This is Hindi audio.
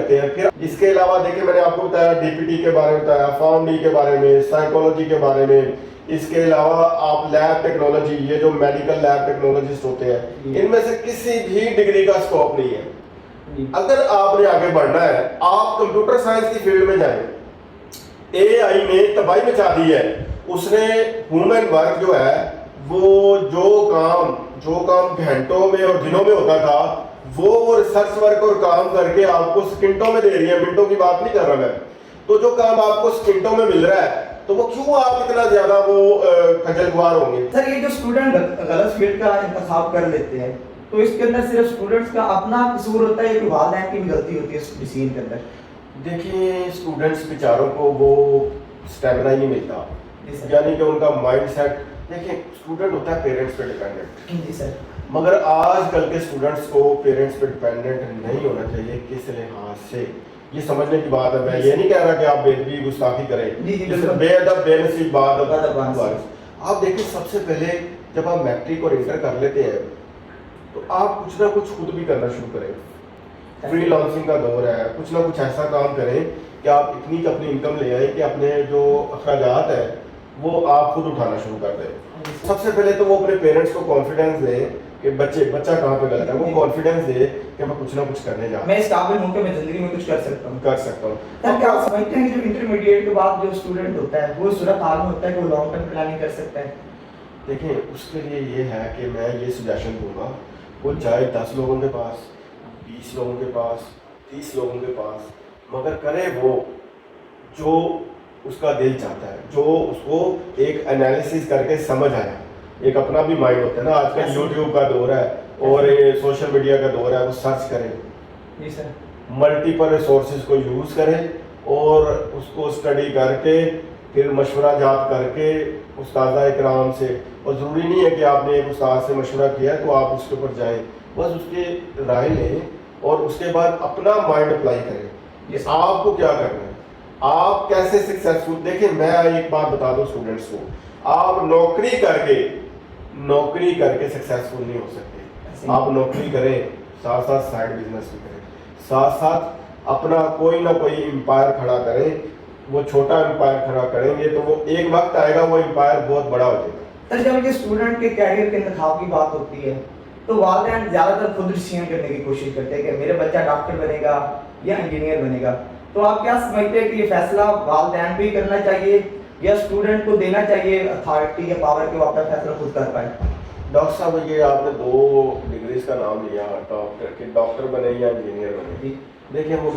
फिर इसके अलावा देखिए मैंने आपको बताया डीपीटी के बारे में बताया, फॉर्म डी के बारे में, साइकोलॉजी के बारे में। इसके अलावा आप लैब टेक्नोलॉजी, ये जो मेडिकल लैब टेक्नोलॉजिस्ट होते हैं, इनमें से किसी भी डिग्री का स्कोप नहीं है। अगर आपने आगे बढ़ना है, आप कंप्यूटर साइंस की फील्ड में जाएं। एआई ने तबाही मचा दी है। उसने ह्यूमन वर्क जो है, वो जो काम घंटों में और दिनों में होता था, वो रिसर्च वर्क और काम करके आपको सेकंडों में दे रही है, मिनटों की बात नहीं कर रहा मैं। तो जो काम आपको सेकंडों में मिल रहा है, तो वो क्यों आप इतना ज्यादा वो खजलख्वार होंगे? सर, ये जो स्टूडेंट गलत फील्ड का इंतखाब कर लेते हैं, तो इसके अंदर सिर्फ स्टूडेंट्स का अपना कसूर होता है या वालिदैन की भी गलती होती है इस डिसीजन के अंदर? देखिए, स्टूडेंट्स बेचारों को वो स्टेमिना ही नहीं मिलता, यानी कि उनका माइंड सेट। देखिए, स्टूडेंट होता है पेरेंट्स पे डिपेंडेंट। जी सर। मगर आजकल के स्टूडेंट्स को पेरेंट्स पे डिपेंडेंट नहीं होना चाहिए। किस लिहाज से, ये समझने की बात है। मैं ये नहीं कह रहा कि आप बेदबी गुस्ताखी करें, बेअदब बेनसीब बात। आप देखिए, सबसे पहले जब आप मैट्रिक और इंटर कर लेते हैं, तो आप कुछ ना कुछ खुद भी करना शुरू करें। फ्रीलांसिंग का दौर है, कुछ ना कुछ ऐसा काम करें कि आप इतनी अपनी इनकम ले आए कि अपने जो अखराजात है वो आप खुद उठाना शुरू कर दें। सबसे पहले तो वो अपने पेरेंट्स को कॉन्फिडेंस दें कि बच्चा कहाँ पे गलत है। वो कॉन्फिडेंस दे कि मैं कुछ ना कुछ करने जा रहा हूं, मैं इस काबिल हूं कि मैं जिंदगी में कुछ कर सकता हूं। तब क्या आप समझते हैं कि जो इंटरमीडिएट के बाद जो स्टूडेंट होता है, वो सूरत हाल में होता है कि वो लॉन्ग टर्म प्लानिंग कर सकता है? देखिए, उसके लिए ये है कि मैं ये सजेशन दूंगा, वो चाहे 10 लोगों के पास, 20 लोगों के पास, 30 लोगों के पास, मगर करे वो जो उसका दिल चाहता है, जो उसको एक एनालिसिस करके समझ आया। एक अपना भी माइंड होता है ना, आजकल यूट्यूब का दौर है और सोशल मीडिया का दौर है। वो सर्च करें, जी सर, मल्टीपल रिसोर्सेज को यूज़ करें और उसको स्टडी करके फिर मशवरा जात करके उस्ताद इकराम से। और ज़रूरी नहीं है कि आपने एक उस्ताद से मशवरा किया तो आप उसके ऊपर जाएं, बस उसकी राय लें और उसके बाद अपना माइंड अप्लाई करें। आपको क्या करना है, आप कैसे सक्सेसफुल। देखिए, मैं एक बात बता दूं स्टूडेंट्स को, आप नौकरी करके सक्सेसफुल नहीं हो सकते। आप नौकरी करें, साथ साथ साइड बिजनेस भी करें, साथ साथ अपना कोई ना कोई एम्पायर खड़ा करें। वो छोटा एम्पायर खड़ा करेंगे तो वो एक वक्त आएगा, वो एम्पायर बहुत बड़ा हो जाएगा। सर, जब ये स्टूडेंट के कैरियर के इंतखाब की बात होती है, तो वालिदैन ज़्यादातर खुद डिसीजन करने की कोशिश करते हैं कि मेरा बच्चा डॉक्टर बनेगा या इंजीनियर बनेगा। तो आप क्या समझते हैं कि ये फैसला वालिदैन को ही करना चाहिए या स्टूडेंट को देना चाहिए अथॉरिटी या पावर के वो अपना फैसला खुद कर पाए? डॉक्टर साहब, ये आपने 2 डिग्रीज का नाम लिया, डॉक्टर बने या इंजीनियर बने। देखिए, वो